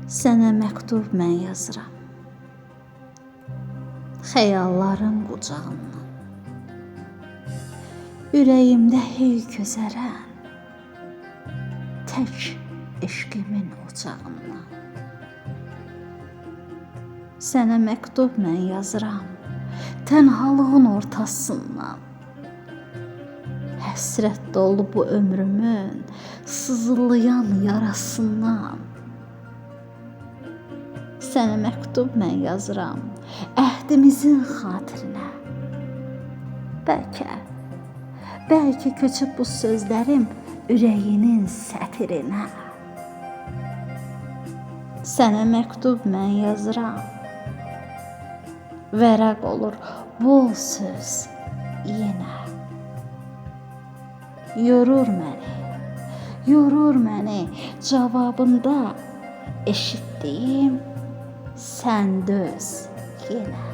Sənə məktub mən yazıram. Xəyalların qucağından. Ürəyimdə hey közərən tək eşqimin ocağından. Sənə məktub mən yazıram tənhalığın ortasından. Həsrət dolu bu ömrümün sızılayan yarasından. Sənə məktub mən yazıram əhdimizin xatirinə. Bəlkə köçüb bu sözlərim ürəyinin sətirinə. Sənə məktub mən yazıram. Vərəq olur bol söz yenə. Yorur məni cavabında eşitdiyim sən döz yenə.